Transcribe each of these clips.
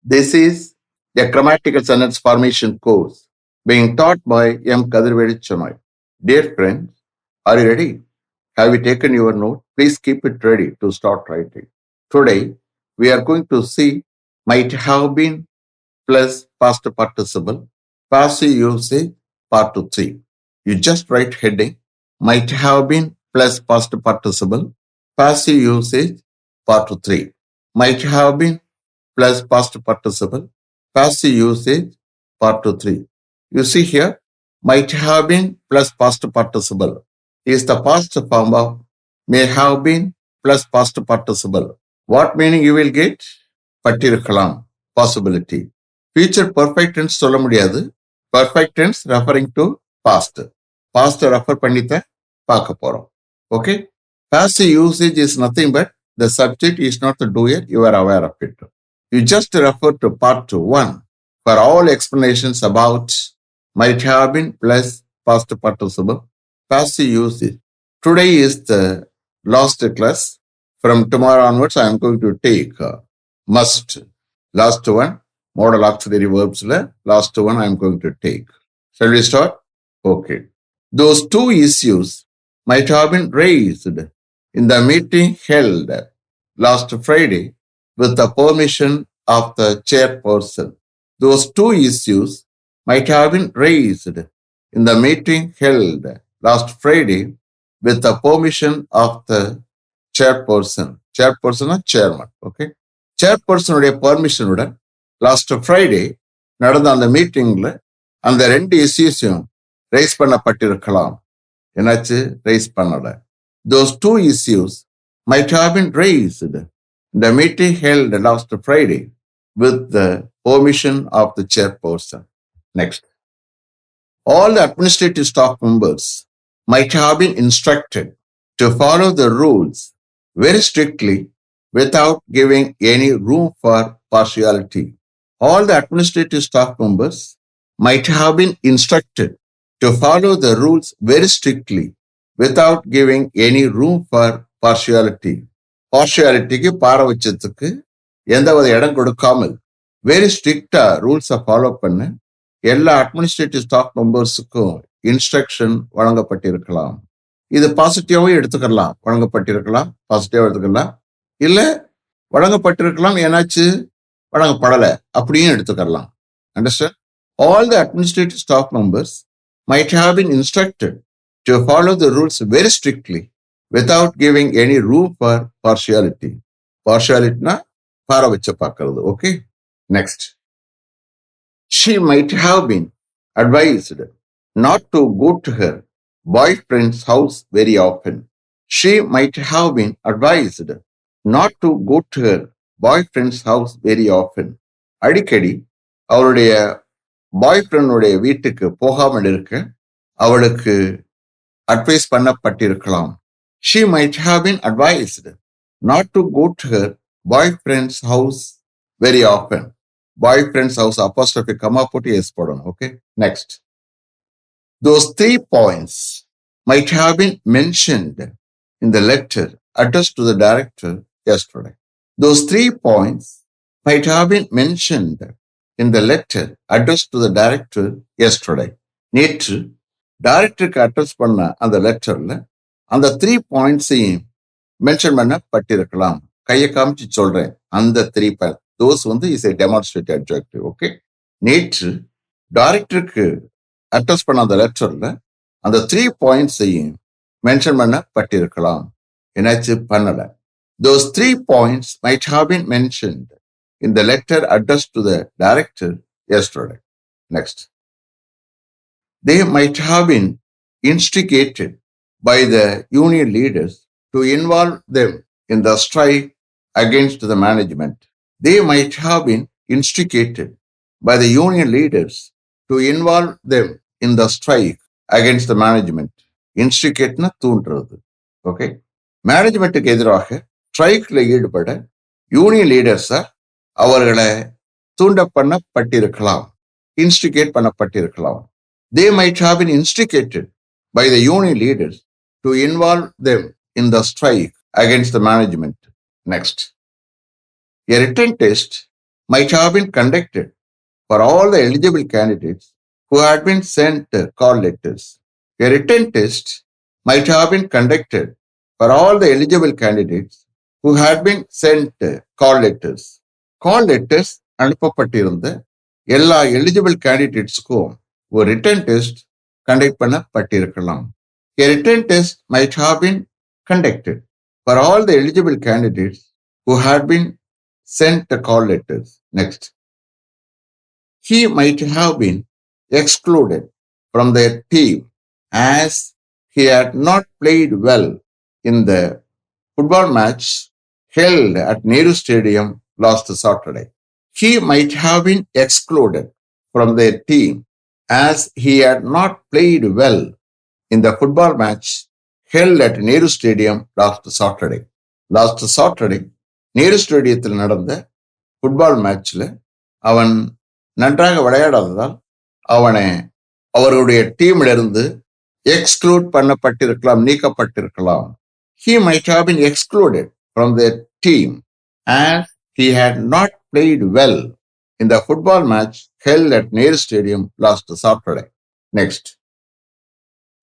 This is a grammatical sentence formation course being taught by M. Kathirvelu. Dear friends, are you ready? Have you taken your note? Please keep it ready to start writing. Today, we are going to see might have been plus past participle, passive usage, part 3. You just write heading, might have been plus past participle, passive usage, part 3. Might have been plus past participle, passive usage, part 3. You see here, might have been plus past participle is the past form of may have been plus past participle. What meaning you will get? பட்டிருக்கலாம், possibility. Future perfect tense சொல்ல முடியாது. Perfect tense referring to past. Past refer பண்ணித்தான் பார்க்க போறோம். Okay? Passive usage is nothing but the subject is not the doer, you are aware of it. You just refer to part 1 for all explanations about might have been plus past participle, passive usage. Today is the last class. From tomorrow onwards, I am going to take must. Last one, modal auxiliary verbs. Last one I am going to take. Shall we start? Okay. Those two issues might have been raised in the meeting held last Friday with the permission of the chairperson. Those two issues might have been raised in the meeting held last Friday with the permission of the chairperson. Chairperson or chairman. Okay. சேர்பர்சனுடைய பர்மிஷனுடன் last Friday நடந்த அந்த மீட்டிங்ல அந்த ரெண்டு இஷ்யூஸையும் rice பண்ணப்பட்டிருக்கலாம். என்னாச்சு? Rice பண்ணல. Those two issues might have been raised in the meeting held last Friday with the permission of the chairperson. Next. All the administrative staff members might have been instructed to follow the rules very strictly without giving any room for partiality. All the administrative staff members might have been instructed to follow the rules very strictly without giving any room for partiality. Partialityக்கு பாரபட்சத்துக்கு எந்தவித இடம் கொடுக்காமல் very ஸ்ட்ரிக்டா ரூல்ஸை follow பண்ண எல்லா administrative staff மெம்பர்ஸுக்கும் instruction வழங்கப்பட்டிருக்கலாம். இது பாசிட்டிவாகவும் எடுத்துக்கலாம், வழங்கப்பட்டிருக்கலாம், பாசிட்டிவாக எடுத்துக்கலாம், இல்லை வழங்கப்பட்டிருக்கலாம், ஏன்னாச்சு வழங்கப்படலை அப்படியும் எடுத்துக்கலாம். Understand? All the administrative staff members might have been instructed to follow the rules very strictly without giving any room for partiality. Partialityனா பாரபட்சம் பார்க்கிறது. Okay? Next. She might have been advised not to go to her boyfriend's house very often. She might have been advised not to go to her boyfriend's house very often. அடிக்கடி அவருடைய பாய்ஃப்ரெண்டுடைய வீட்டுக்கு போகாமல் இருக்க அவளுக்கு advice பண்ணப்பட்டிருக்கலாம். She might have been advised not to go to her boyfriend's house very often. Boyfriend's house apostrophe comma போட்டு S போடணும். Okay? Next. Those 3 points might have been mentioned in the letter addressed to the director yesterday. Those 3 points might have been mentioned in the letter addressed to the director yesterday. நேற்று டைரக்டருக்கு address பண்ண அந்த லெட்டர்ல அந்த 3 பாயிண்ட்ஸையும் mention பண்ணப்பட்டிருக்கலாம். கையை காமிச்சு சொல்றேன். அந்த 3 point those is a demonstrative adjective. Okay? நேற்று டைரக்டருக்கு அட்ரஸ் பண்ண அந்த லெட்டர்ல அந்த 3 பாயிண்ட்ஸையும் மென்ஷன் பண்ணப்பட்டிருக்கலாம். என்னாச்சு? பண்ணல. Those 3 points might have been mentioned in the letter addressed to the director yesterday. Next. They might have been instigated by the union leaders to involve them in the strike against the management. They might have been instigated by the union leaders to involve them in the strike against the management. Instigateனா தூண்டுறது. Okay? மேனேஜ்மெண்ட்டுக்கு எதிராக ஸ்ட்ரைக்ல ஈடுபட union லீடர்ஸா அவர்களை தூண்ட பண்ணப்பட்டிருக்கலாம், இன்ஸ்டிகேட் பண்ணப்பட்டிருக்கலாம். They might have been instigated by the union leaders to involve them in the strike against the management. Next. A written test might have been conducted for all the eligible candidates who had been sent call letters. A written test might have been conducted for all the eligible candidates who had been sent call letters. Call letters அனுப்பப்பட்டிருந்த எல்லா eligible கேண்டிடேட்ஸ்க்கும் ஒரு written test conduct பண்ணப்பட்டிருக்கலாம். A written test might have been conducted for all the eligible candidates who had been sent the call letters. Next. He might have been excluded from their team as he had not played well in the football match held at Nehru Stadium last Saturday. He might have been excluded from their team as he had not played well in the football match held at Nehru Stadium last Saturday. Last Saturday, Nehru ஸ்டேடியத்தில் நடந்த football மேட்ச்ல அவன் நன்றாக விளையாடாததால் அவனை அவருடைய டீம்ல இருந்து exclude பண்ணப்பட்டிருக்கலாம், நீக்கப்பட்டிருக்கலாம். He might have been excluded from their team as he had not played well in the football match held at Nehru Stadium last Saturday. Next.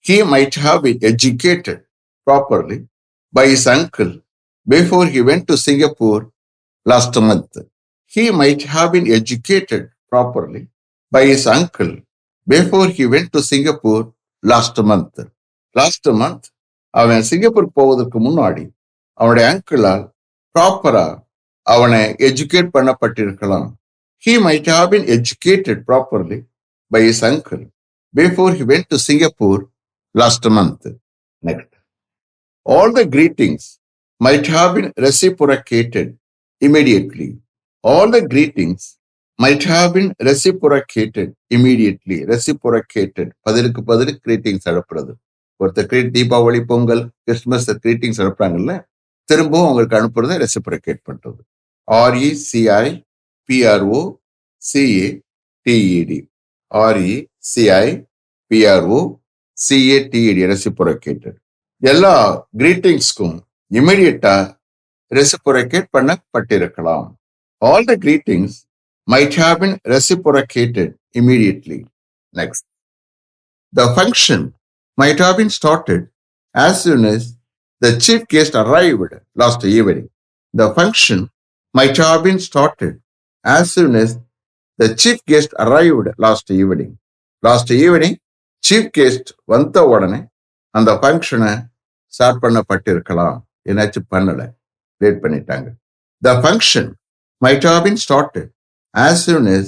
He might have been educated properly by his uncle before he went to Singapore last month. He might have been educated properly by his uncle before he went to Singapore last month. Last month, அவன் Singapore போவதற்கு முன்னாடி அவனுடைய அங்கிளால் ப்ராப்பரா அவனை educate பண்ணப்பட்டிருக்கலாம். He might have been educated properly by his uncle before he went to Singapore last month. Next. All the greetings might have been reciprocated immediately. All the greetings might have been reciprocated immediately. Reciprocated. பதிலுக்கு பதில் greetings அனுப்புறது. ஒருத்தர் Deepavali, Pongal, Christmas greetings அனுப்புறாங்கல்ல, திரும்பவும் அவங்களுக்கு அனுப்புறதை reciprocate பண்றது. RECIPROCATED. RECIPROCATED. Reciprocated. எல்லா கிரீட்டிங்ஸ்க்கும் இமிடியட்டா reciprocate பண்ணப்பட்டிருக்கலாம். All the greetings might have been reciprocated immediately. Next. The function might have been started as soon as the chief guest arrived last evening. The function might have been started as soon as the chief guest arrived last evening. Last evening, chief guest வந்த உடனே அந்த ஃபங்க்ஷனை start பண்ணப்பட்டிருக்கலாம். என்னாச்சும் பண்ணல, late பண்ணிட்டாங்க. The function might have been started as soon as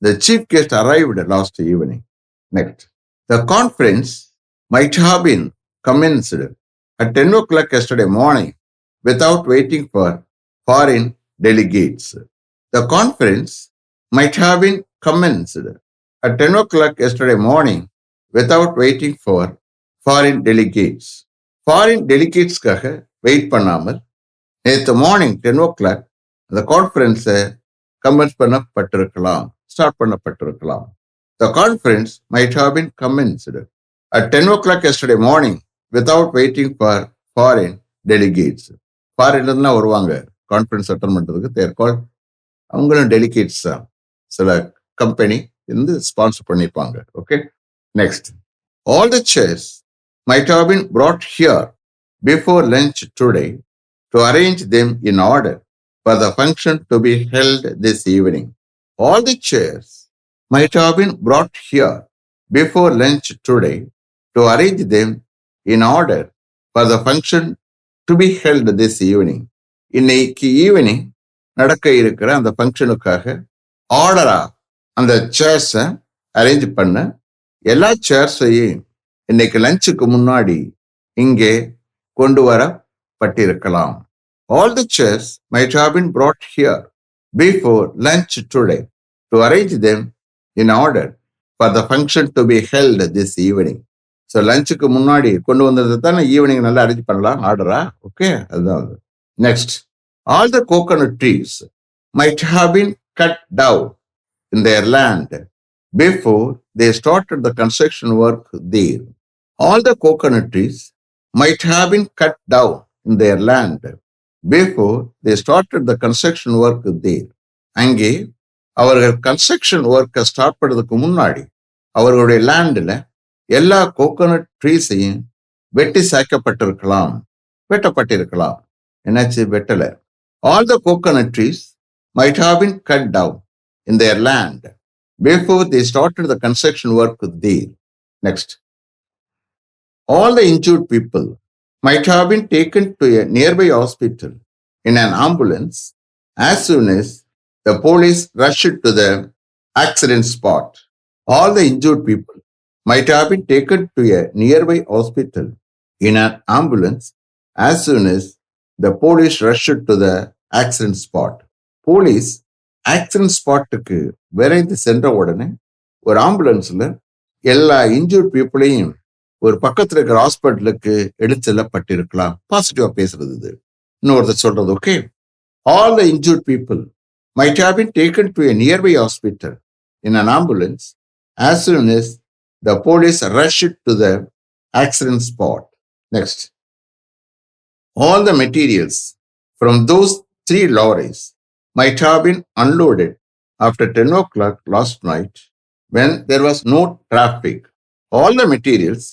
the chief guest arrived last evening. Next. The conference might have been commenced at 10 o'clock yesterday morning without waiting for foreign delegates. The conference might have been commenced at 10 o'clock yesterday morning without waiting for foreign delegates. Foreign delegatesக்காக wait பண்ணாமல் நேற்று morning 10 o'clock அந்த கான்ஃபரன்ஸை commence பண்ணப்பட்டிருக்கலாம், start பண்ணப்பட்டிருக்கலாம். The conference might have been commenced at 10 o'clock yesterday morning without waiting for foreign delegates. ஃபாரின்லாம் வருவாங்க conference attend பண்றதுக்கு. தேர் கால், அவங்களும் டெலிகேட்ஸ் தான். சில கம்பெனி இருந்து ஸ்பான்சர் பண்ணிப்பாங்க. Okay. Next. All the chairs might have been brought here before lunch today to arrange them in order for the function to be held this evening. All the chairs might have been brought here before lunch today to arrange them in order for the function to be held this evening. இன்னைக்கு evening நடக்க இருக்கிற அந்த ஃபங்க்ஷனுக்காக ஆர்டரா அந்த சேர்ஸை arrange பண்ண எல்லா சேர்ஸையும் இன்னைக்கு லஞ்சுக்கு முன்னாடி இங்கே கொண்டு வரப்பட்டிருக்கலாம். All the chairs might have been brought here before lunch today to arrange them in order for the function to be held this evening. So லஞ்சுக்கு முன்னாடி கொண்டு வந்தது தானே ஈவினிங் நல்லா அரேஞ்ச் பண்ணலாம் ஆர்டரா. ஓகே, அதுதான் அது. Next. All the coconut trees might have been cut down in their land before they started the construction work there. All the coconut trees might have been cut down in their land before they started the construction work there. அங்கே அவர்கள் construction ஒர்க்கை start பண்ணுறதுக்கு முன்னாடி அவர்களுடைய லேண்டில் எல்லா coconut ட்ரீஸையும் வெட்டி சாய்க்கப்பட்டிருக்கலாம், வெட்டப்பட்டிருக்கலாம். என்னாச்சு? வெட்டல. All the coconut trees might have been cut down in their land before they started the construction work there. Next. All the injured people might have been taken to a nearby hospital in an ambulance as soon as the police rushed to the accident spot. All the injured people might have been taken to a nearby hospital in an ambulance as soon as the police rushed to the accident spot. Police accident ஸ்பாட்டுக்கு விரைந்து சென்ற உடனே ஒரு ஆம்புலன்ஸ்ல எல்லா injured பீப்புளையும் ஒரு பக்கத்துல இருக்கிற ஹாஸ்பிட்டலுக்கு எடுத்து செல்லப்பட்டிருக்கலாம். பாசிட்டிவா பேசுறது இது. இன்னொருத்தர் சொல்றது okay. All the injured people might have been taken to a nearby hospital in an ambulance as soon as the police rushed to the accident spot. Next. All the materials from those 3 lorries might have been unloaded after 10 o'clock last night when there was no traffic. All the materials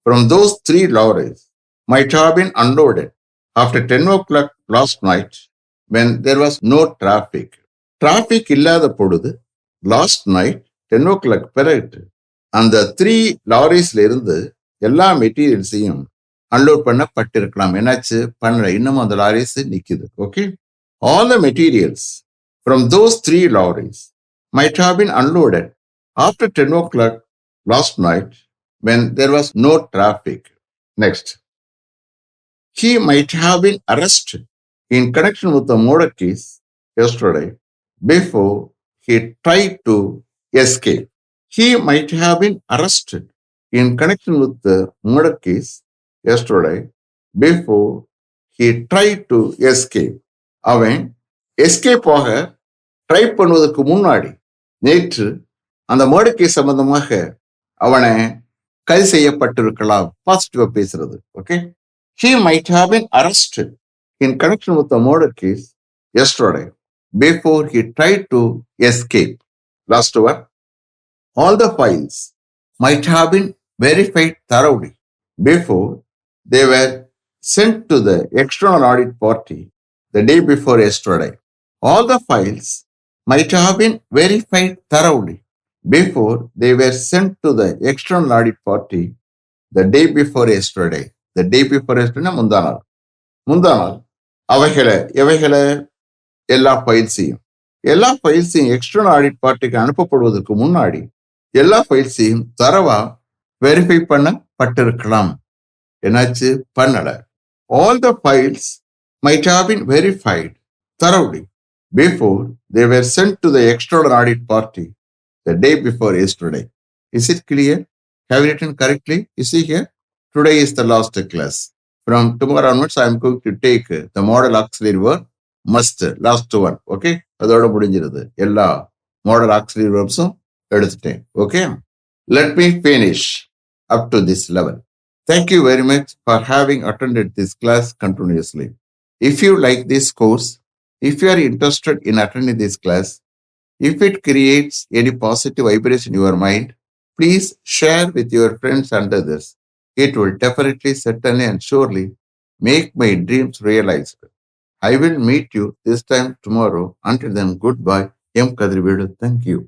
from those 3 lorries might have been unloaded after 10 o'clock last night when there was no traffic. Traffic இல்லாத பொழுது last night 10 o'clock பிறகு அந்த 3 லாரிஸ்ல இருந்து எல்லா மெட்டீரியல்ஸையும் unload பண்ணப்பட்டிருக்கலாம். என்னாச்சு? பண்ணல. இன்னமும் அந்த லாரிஸ் நிக்குது. Okay. All the materials from those 3 lorries might have been unloaded after 10 o'clock last night when there was no traffic. Next. He might have been arrested in connection with the murder case yesterday before he tried to escape. He might have been arrested in connection with the murder case yesterday before he tried to escape. அவன் escape ஆக try பண்ணுவதற்கு முன்னாடி நேற்று அந்த murder case சம்பந்தமாக அவனை கைது செய்யப்பட்டிருக்கலாம். பாசிட்டிவா பேசுறது. Okay. He might have been arrested in connection with the murder case yesterday before he tried to escape. Last one. All the files might have been verified thoroughly before they were sent to the external audit party the day before yesterday. All the files might have been verified thoroughly before they were sent to the external audit party the day before yesterday. The day before yesterday முந்தானால். முந்தானால் எவைகளை எல்லா ஃபைல்ஸையும் external audit பார்ட்டிக்கு அனுப்பப்படுவதற்கு முன்னாடி எல்லா ஃபைல்ஸையும் தரவா verify பண்ணப்பட்டிருக்கலாம். என்னாச்சு? பண்ணல. All the files might have been verified thoroughly before they were sent to the external audit party the day before yesterday. Is it clear? Have you written correctly? You see here? Today is the last class. From tomorrow onwards, I am going to take the model auxiliary verb must. Last one. Okay? அதோட முடிஞ்சிருது. எல்லா model auxiliary verbsம் எடுத்துட்டேன். Okay? Let me finish up to this level. Thank you very much for having attended this class continuously. If you like this course, if you are interested in attending this class, if it creates any positive vibration in your mind, please share with your friends and others. It will definitely, certainly and surely make my dreams realized. I will meet you this time tomorrow. Until then, goodbye. M. Kathirvelu. Thank you.